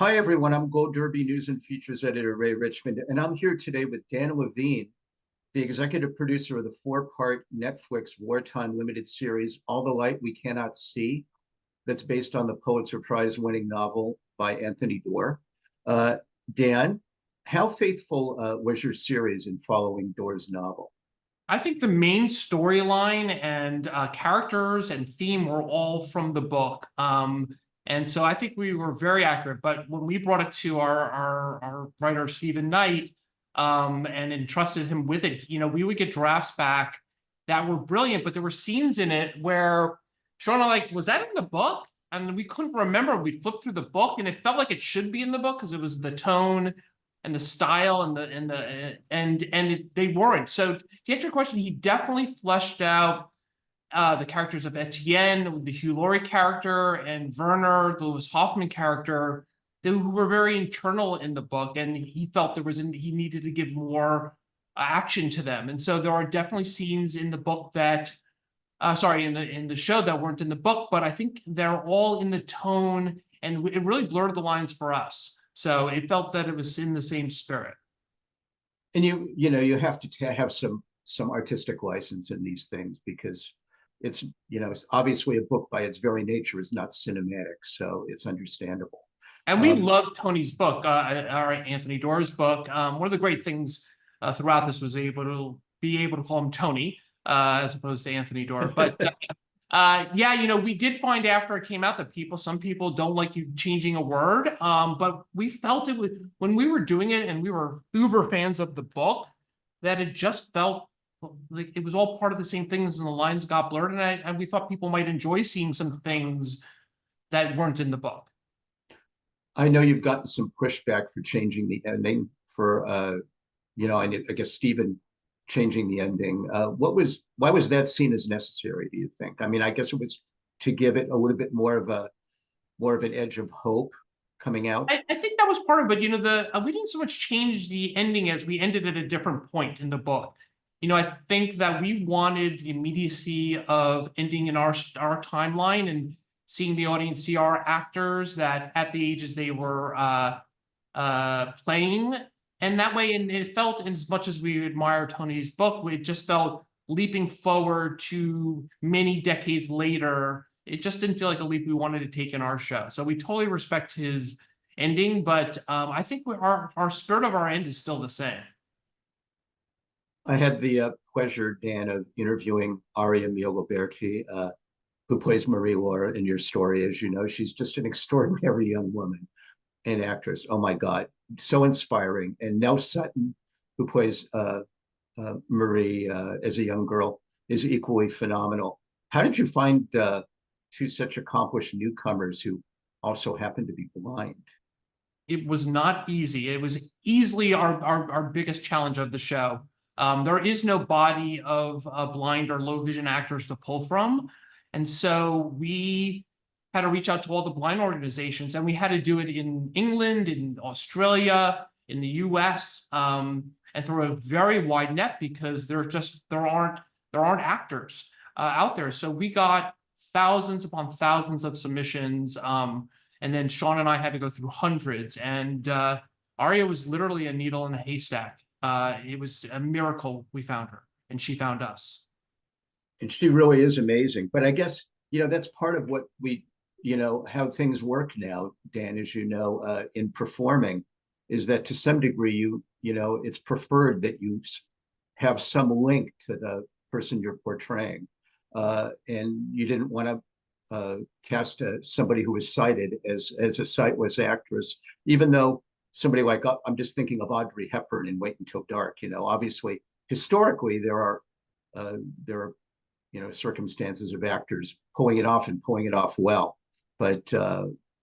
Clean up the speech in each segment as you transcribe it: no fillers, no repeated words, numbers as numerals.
Hi, everyone. I'm Gold Derby News and Features Editor Ray Richmond, and I'm here today with Dan Levine, the executive producer of the four-part Netflix wartime limited series, All the Light We Cannot See, that's based on the Pulitzer Prize-winning novel by Anthony Doerr. Uh, Dan, how faithful was your series in following Doerr's novel? I think the main storyline and characters and theme were all from the book. And so I think we were very accurate. But when we brought it to our writer, Stephen Knight, and entrusted him with it, we would get drafts back that were brilliant, but there were scenes in it where Sean and I like, was that in the book? And we couldn't remember. We flipped through the book and it felt like it should be in the book because it was the tone and the style they weren't. So to answer your question, he definitely fleshed out the characters of Etienne, the Hugh Laurie character, and Werner, the Lewis Hoffman character, who were very internal in the book, and he felt he needed to give more action to them. And so there are definitely scenes in the book that, in the show that weren't in the book, but I think they're all in the tone, and it really blurred the lines for us. So it felt that it was in the same spirit. And you have to have some artistic license in these things because it's obviously a book by its very nature is not cinematic, so it's understandable. And we Um, love Tony's book, Anthony Doerr's book. One of the great things throughout this was able to call him Tony as opposed to Anthony Doerr. But yeah, we did find after it came out that some people don't like you changing a word. But we felt it was when we were doing it and we were uber fans of the book that it just felt like it was all part of the same things and the lines got blurred. And we thought people might enjoy seeing some things that weren't in the book. I know you've gotten some pushback for changing the ending for I guess Stephen changing the ending. Why was that seen as necessary, do you think? I mean, I guess it was to give it a little bit more of an edge of hope coming out. I think that was part of it. We didn't so much change the ending as we ended at a different point in the book. I think that we wanted the immediacy of ending in our timeline and seeing the audience see our actors that at the ages they were playing. And that way, and it felt as much as we admire Tony's book, it just felt leaping forward to many decades later. It just didn't feel like a leap we wanted to take in our show. So we totally respect his ending, but I think our spirit of our end is still the same. I had the pleasure, Dan, of interviewing Aria Mia Loberti, who plays Marie Laura in your story. As you know, she's just an extraordinary young woman and actress. Oh my God, so inspiring. And Nell Sutton, who plays Marie as a young girl, is equally phenomenal. How did you find two such accomplished newcomers who also happen to be blind? It was not easy. It was easily our biggest challenge of the show. There is no body of blind or low vision actors to pull from. And so we had to reach out to all the blind organizations, and we had to do it in England, in Australia, in the US, and through a very wide net because there aren't actors out there. So we got thousands upon thousands of submissions. And then Sean and I had to go through hundreds. And Aria was literally a needle in a haystack. It was a miracle we found her, and she found us. And she really is amazing. But I guess, that's part of what how things work now, Dan, as you know, in performing, is that to some degree, it's preferred that you have some link to the person you're portraying. And you didn't want to cast somebody who was sighted as a sightless actress, even though somebody like I'm just thinking of Audrey Hepburn in Wait Until Dark. Obviously, historically there are circumstances of actors pulling it off and pulling it off well, but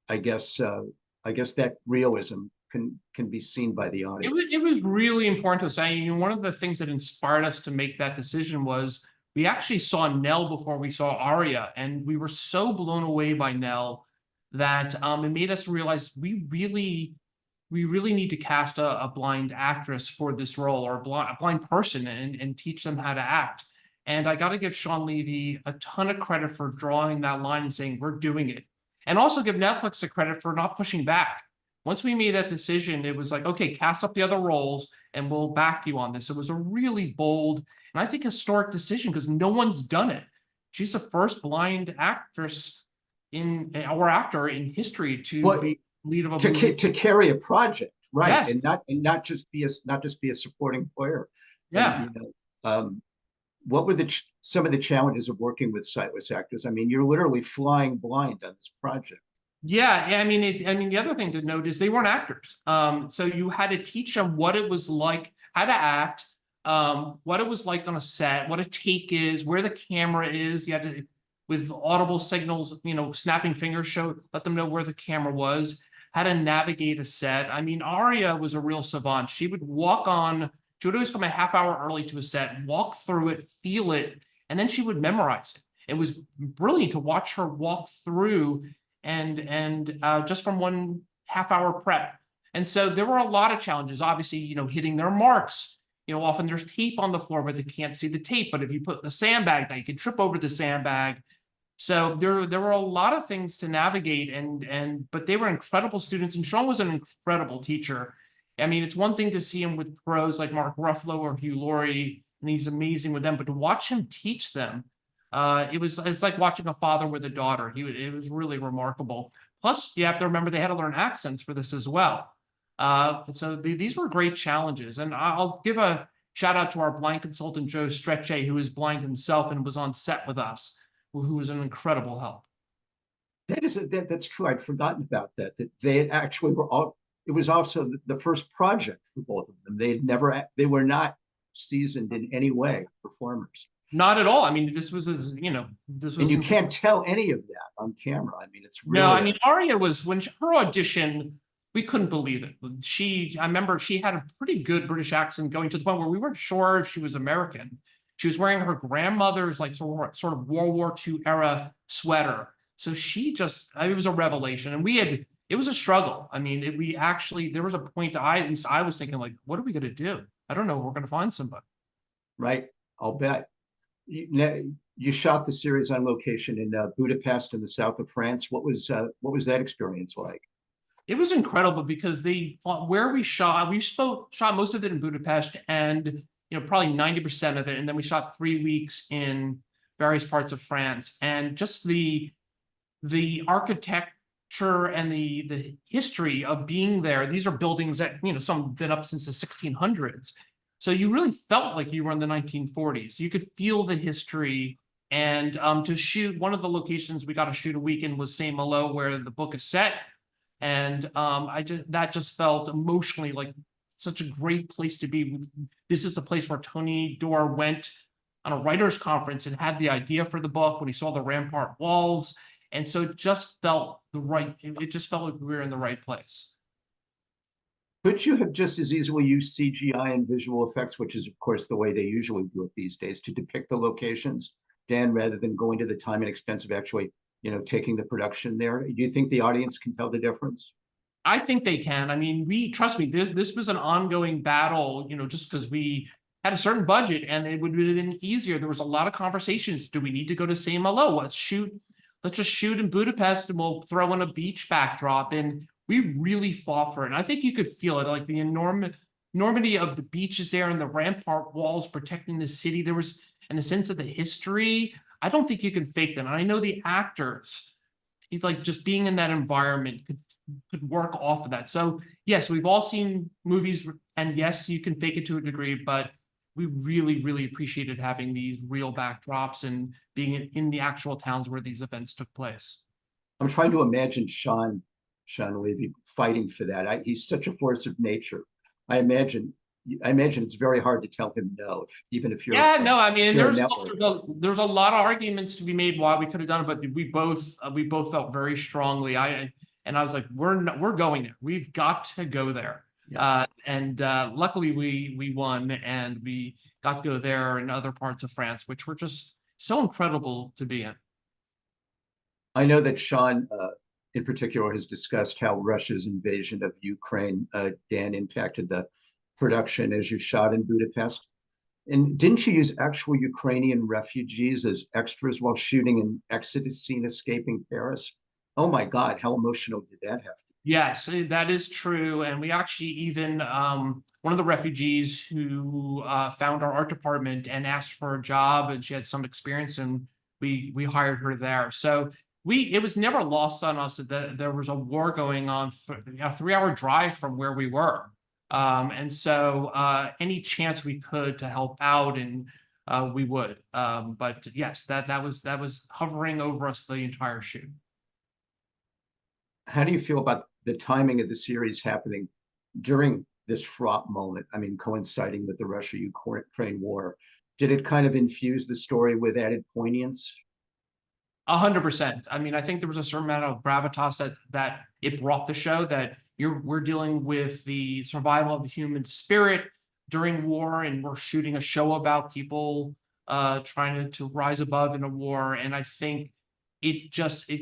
I guess that realism can be seen by the audience. It was really important to us. One of the things that inspired us to make that decision was we actually saw Nell before we saw Aria, and we were so blown away by Nell that it made us realize we really need to cast a blind actress for this role, or a blind person, and teach them how to act. And I got to give Sean Levy a ton of credit for drawing that line and saying, we're doing it. And also give Netflix the credit for not pushing back. Once we made that decision, it was like, okay, cast up the other roles and we'll back you on this. It was a really bold and I think historic decision because no one's done it. She's the first blind actress or actor in history to Well, be lead of a movie. to carry a project, right, Yes. and not just be a supporting player. And Yeah. what were some of the challenges of working with sightless actors? I mean, you're literally flying blind on this project. Yeah, I mean, the other thing to note is they weren't actors. So you had to teach them what it was like, how to act, what it was like on a set, what a take is, where the camera is. You had to, with audible signals, snapping fingers, let them know where the camera was, how to navigate a set. I mean, Aria was a real savant. She would she would always come a half hour early to a set, walk through it, feel it, and then she would memorize it. It was brilliant to watch her walk through and just from one half hour prep. And so there were a lot of challenges, obviously, hitting their marks. Often there's tape on the floor, but they can't see the tape. But if you put the sandbag, now you can trip over the sandbag. So there were a lot of things to navigate, but they were incredible students, and Sean was an incredible teacher. I mean, it's one thing to see him with pros like Mark Ruffalo or Hugh Laurie, and he's amazing with them, but to watch him teach them, it's like watching a father with a daughter. It was really remarkable. Plus, you have to remember they had to learn accents for this as well. So these were great challenges, and I'll give a shout out to our blind consultant Joe Strecce, who is blind himself and was on set with us, who was an incredible help. That's true. I'd forgotten about that. That they actually were all. It was also the first project for both of them. They were not seasoned in any way performers. Not at all. I mean, this was and you can't tell any of that on camera. I mean, it's really. No, I mean, Aria was her audition. We couldn't believe it. I remember she had a pretty good British accent, going to the point where we weren't sure if she was American. She was wearing her grandmother's like sort of World War II era sweater. So it was a revelation, and it was a struggle. I mean, there was a point at least I was thinking, like, what are we going to do? I don't know. We're going to find somebody. Right. I'll bet. You shot the series on location in Budapest in the south of France. What was that experience like? It was incredible because where we shot most of it in Budapest, and probably 90% of it, and then we shot 3 weeks in various parts of France, and just the architecture and the history of being there. These are buildings that some have been up since the 1600s. So you really felt like you were in the 1940s. You could feel the history. And to shoot, one of the locations we got to shoot a weekend was Saint-Malo, where the book is set. And that just felt emotionally like such a great place to be. This is the place where Tony Doerr went on a writer's conference and had the idea for the book when he saw the rampart walls. And so it just felt it just felt like we were in the right place. Could you have just as easily used CGI and visual effects, which is, of course, the way they usually do it these days, to depict the locations, Dan, rather than going to the time and expense of actually, taking the production there? Do you think the audience can tell the difference? I think they can. I mean, trust me, this was an ongoing battle, just because we had a certain budget and it would have been easier. There was a lot of conversations. Do we need to go to Saint-Malo? Let's just shoot in Budapest and we'll throw in a beach backdrop. And we really fought for it. And I think you could feel it, like the enormity of the beaches there and the rampart walls protecting the city. There was, and the sense of the history. I don't think you can fake that. And I know the actors, like just being in that environment could work off of that. So yes, we've all seen movies, and yes, you can fake it to a degree, but we really, really appreciated having these real backdrops and being in the actual towns where these events took place. I'm trying to imagine Sean Levy fighting for that. He's such a force of nature. I imagine it's very hard to tell him no, even if you're. Yeah, no, I mean, there's a lot of arguments to be made why we could have done it, but we both felt very strongly. I was like, we're going there. We've got to go there. Yeah. Luckily we won, and we got to go there and other parts of France, which were just so incredible to be in. I know that Sean, in particular, has discussed how Russia's invasion of Ukraine, Dan, impacted the production as you shot in Budapest. And didn't you use actual Ukrainian refugees as extras while shooting an Exodus scene escaping Paris? Oh my God, how emotional did that have to Yes, that is true. And we actually even one of the refugees who found our art department and asked for a job, and she had some experience, and we hired her there. So it was never lost on us that there was a war going on, a 3-hour drive from where we were. And so any chance we could to help out, and we would. But yes, that was hovering over us the entire shoot. How do you feel about the timing of the series happening during this fraught moment? I mean, coinciding with the Russia-Ukraine war. Did it kind of infuse the story with added poignance? 100%. I mean, I think there was a certain amount of gravitas that it brought the show, that we're dealing with the survival of the human spirit during war, and we're shooting a show about people trying to rise above in a war. And I think it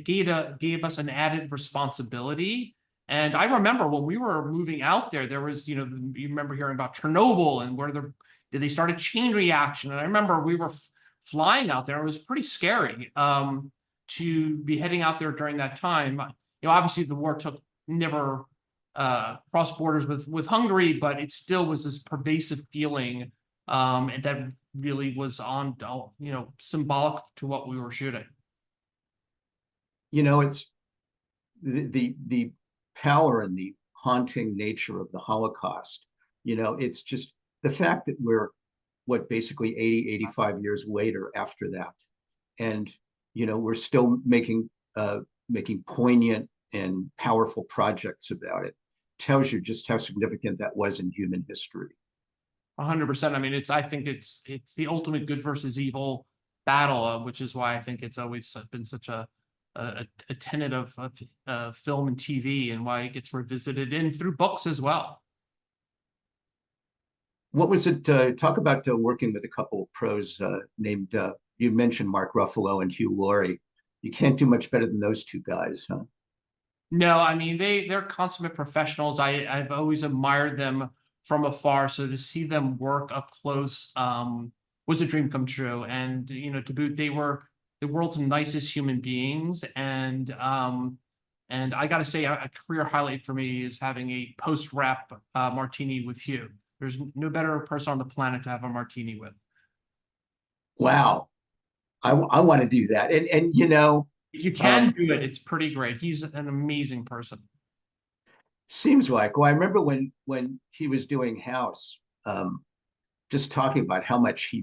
gave us an added responsibility. And I remember when we were moving out there, there was, you remember hearing about Chernobyl and where they started chain reaction. And I remember we were flying out there. It was pretty scary to be heading out there during that time. Obviously the war never crossed borders with Hungary, but it still was this pervasive feeling and that really was symbolic to what we were shooting. It's the power and the haunting nature of the Holocaust. It's just the fact that we're basically 80, 85 years later after that. And, we're still making poignant and powerful projects about it. Tells you just how significant that was in human history. 100%. I mean, I think it's the ultimate good versus evil battle, which is why I think it's always been such a tenet of film and TV, and why it gets revisited in through books as well. What was it? Talk about working with a couple of pros named, you mentioned Mark Ruffalo and Hugh Laurie. You can't do much better than those two guys, huh? No, I mean, they're consummate professionals. I've always admired them from afar. So to see them work up close was a dream come true. And, to boot, they were the world's nicest human beings. And I got to say, a career highlight for me is having a post-wrap martini with Hugh. There's no better person on the planet to have a martini with. Wow. I want to do that. And if you can do it, it's pretty great. He's an amazing person. Seems like, well, I remember when he was doing House, just talking about how much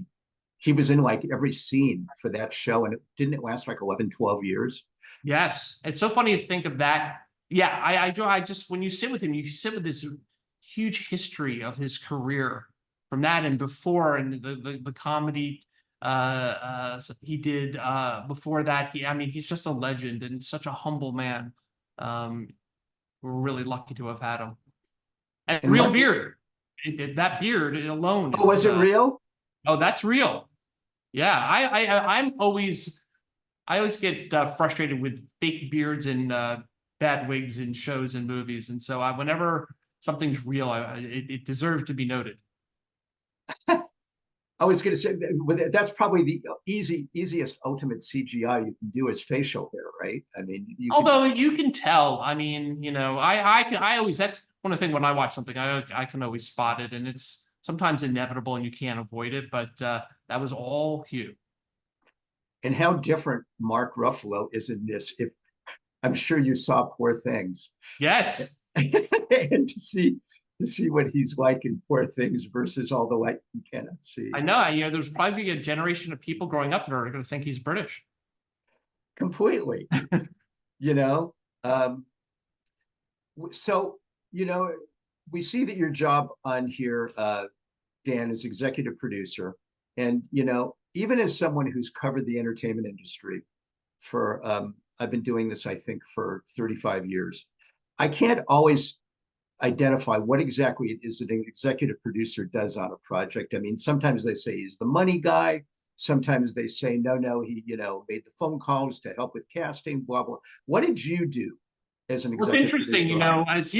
he was in like every scene for that show, and didn't it last like 11, 12 years? Yes. It's so funny to think of that. Yeah, I just, when you sit with him, you sit with this huge history of his career from that and before, and the comedy he did before that. He's just a legend and such a humble man. We're really lucky to have had him. And real beard. That beard alone. Oh, was it real? Oh, that's real. Yeah, I always get frustrated with fake beards and bad wigs in shows and movies, and so whenever something's real, it deserves to be noted. I was going to say that's probably the easiest ultimate CGI you can do is facial hair, right? I mean, although you can tell. I mean, I always, that's one of the things when I watch something, I can always spot it, and it's sometimes inevitable and you can't avoid it. But that was all Hugh. And how different Mark Ruffalo is in this. If I'm sure you saw Poor Things. Yes. And to see what he's like in Poor Things versus all the light you cannot see. I know. There's probably a generation of people growing up that are going to think he's British. Completely. So, we see that your job on here, Dan, is executive producer. And, even as someone who's covered the entertainment industry for, I've been doing this, I think, for 35 years. I can't always identify what exactly it is that an executive producer does on a project. I mean, sometimes they say he's the money guy. Sometimes they say, no, he, made the phone calls to help with casting, blah, blah. What did you do as an executive producer? It's interesting, as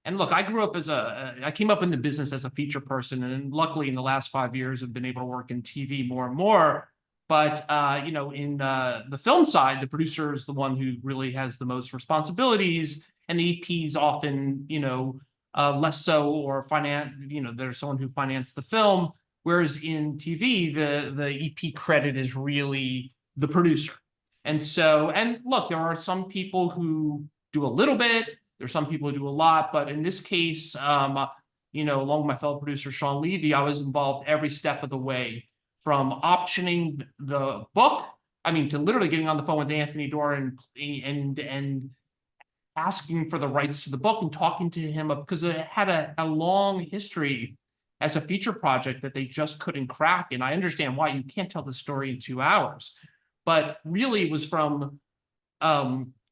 and look, I grew up I came up in the business as a feature person, and luckily in the last 5 years, I've been able to work in TV more and more. But you know, in the film side, the producer is the one who really has the most responsibilities, and the EP is often, you know, less so, or you know, there's someone who financed the film. Whereas in TV, the EP credit is really the producer. And so, and look, there are some people who do a little bit. There's some people who do a lot, but in this case, you know, along with my fellow producer Sean Levy, I was involved every step of the way, from optioning the book, I mean, to literally getting on the phone with Anthony Doerr and asking for the rights to the book and talking to him, because it had a long history as a feature project that they just couldn't crack. And I understand why. You can't tell the story in 2 hours, but really it was from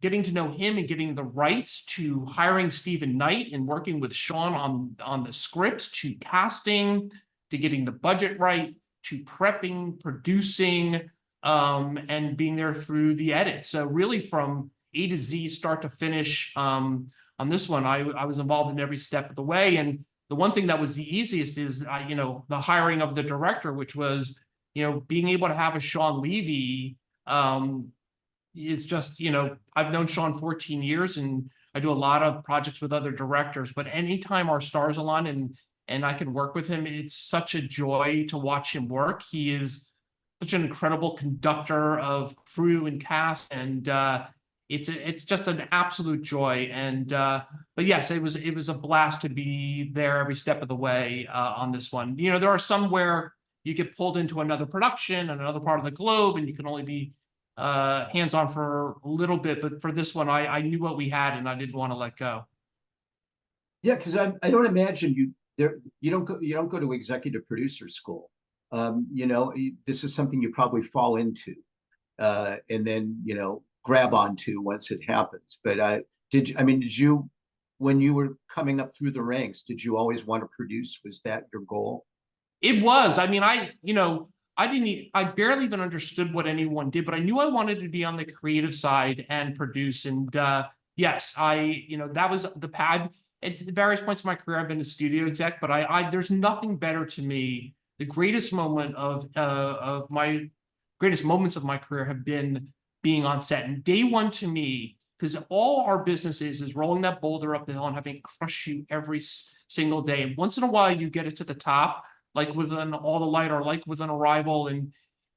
getting to know him and getting the rights, to hiring Stephen Knight and working with Sean on the scripts, to casting, to getting the budget right, to prepping, producing, and being there through the edit. So really from A to Z, start to finish, on this one, I was involved in every step of the way. And the one thing that was the easiest is, you know, the hiring of the director, which was, you know, being able to have a Sean Levy, is just, you know, I've known Sean 14 years and I do a lot of projects with other directors, but anytime our stars align and I can work with him, it's such a joy to watch him work. He is such an incredible conductor of crew and cast, and it's just an absolute joy. And but yes, it was a blast to be there every step of the way on this one. You know, there are some where you get pulled into another production in another part of the globe, and you can only be hands-on for a little bit. But for this one, I knew what we had, and I didn't want to let go. Yeah, because I don't imagine you don't go to executive producer school. You know, this is something you probably fall into, and then, you know, grab onto once it happens. But did you, when you were coming up through the ranks, did you always want to produce? Was that your goal? It was. I mean, you know, I barely even understood what anyone did, but I knew I wanted to be on the creative side and produce. And yes, you know, that was the pad. At various points in my career, I've been a studio exec, but there's nothing better to me. The greatest moment of my greatest moments of my career have been being on set. And day one to me, because all our business is rolling that boulder up the hill and having it crush you every single day. And once in a while, you get it to the top, like with an All the Light or like with an Arrival, and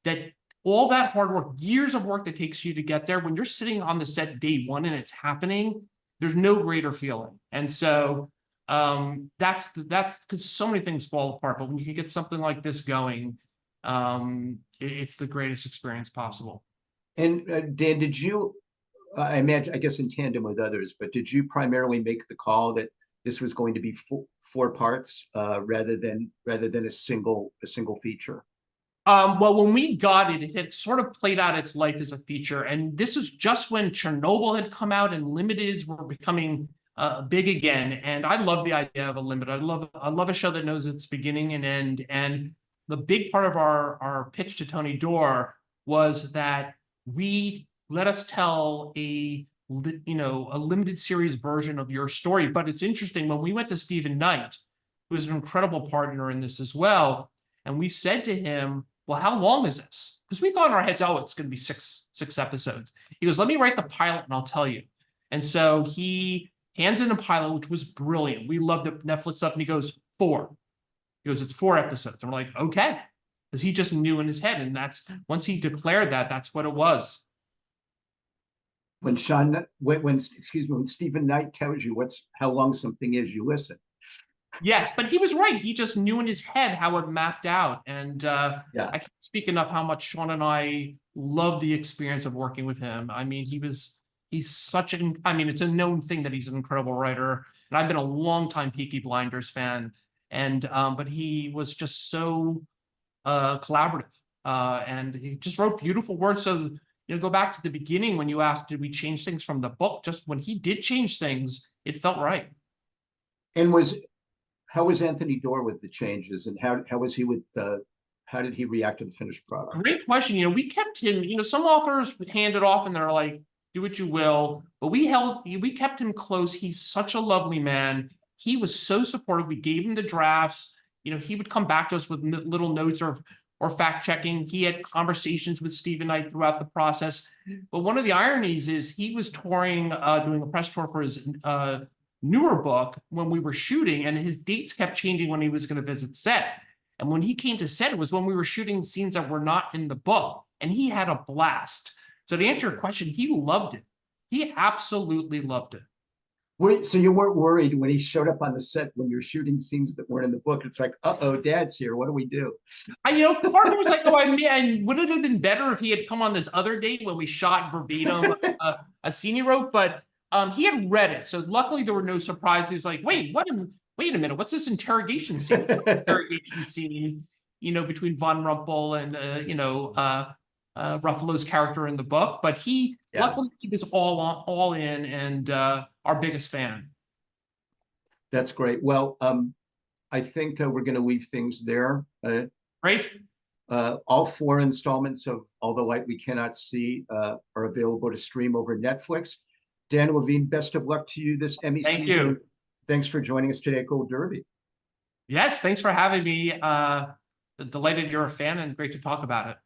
that all that hard work, years of work that takes you to get there, when you're sitting on the set day one and it's happening, there's no greater feeling. And so that's because so many things fall apart, but when you can get something like this going, it's the greatest experience possible. And Dan, did you, I imagine, I guess in tandem with others, but did you primarily make the call that this was going to be four parts rather than a single feature? Well, when we got it, it had sort of played out its life as a feature, and this is just when Chernobyl had come out and limiteds were becoming big again. And I love the idea of a limit. I love a show that knows its beginning and end. And the big part of our pitch to Tony Doerr was that let us tell a limited series version of your story. But it's interesting, when we went to Stephen Knight, who is an incredible partner in this as well, and we said to him, well, how long is this? Because we thought in our heads, oh, it's going to be six episodes. He goes, let me write the pilot and I'll tell you. And so he hands in a pilot, which was brilliant. We loved it. Netflix stuff. And he goes, 4. He goes, it's 4 episodes. And we're like, okay. Because he just knew in his head. And once he declared that, that's what it was. When Stephen Knight tells you how long something is, you listen. Yes, but he was right. He just knew in his head how it mapped out. And yeah. I can't speak enough how much Sean and I loved the experience of working with him. I mean, he's such it's a known thing that he's an incredible writer. And I've been a longtime Peaky Blinders fan. And but he was just so collaborative. And he just wrote beautiful words. So, go back to the beginning when you asked, did we change things from the book? Just when he did change things, it felt right. And how was Anthony Doerr with the changes, and how was he with how did he react to the finished product? Great question. We kept him, some authors hand it off and they're like, do what you will, but we kept him close. He's such a lovely man. He was so supportive. We gave him the drafts. He would come back to us with little notes of or fact checking. He had conversations with Stephen Knight throughout the process. But one of the ironies is he was touring, doing a press tour for his newer book when we were shooting, and his dates kept changing when he was going to visit set. And when he came to set, it was when we were shooting scenes that were not in the book, and he had a blast. So to answer your question, he loved it. He absolutely loved it. So you weren't worried when he showed up on the set when you're shooting scenes that weren't in the book? It's like, uh-oh, Dad's here. What do we do? Part of me was like, oh, I mean, would it have been better if he had come on this other date when we shot verbatim a scene he wrote? But he had read it, so luckily there were no surprises. He was like, wait a minute, what's this interrogation scene? Between Von Rumpel and Ruffalo's character in the book. But luckily he was all in, and our biggest fan. That's great. Well, I think we're going to leave things there. Great. All 4 installments of All the Light We Cannot See are available to stream over Netflix. Dan Levine, best of luck to you this Emmy season. Thank you. Thanks for joining us today at Gold Derby. Yes, thanks for having me. Delighted you're a fan, and great to talk about it.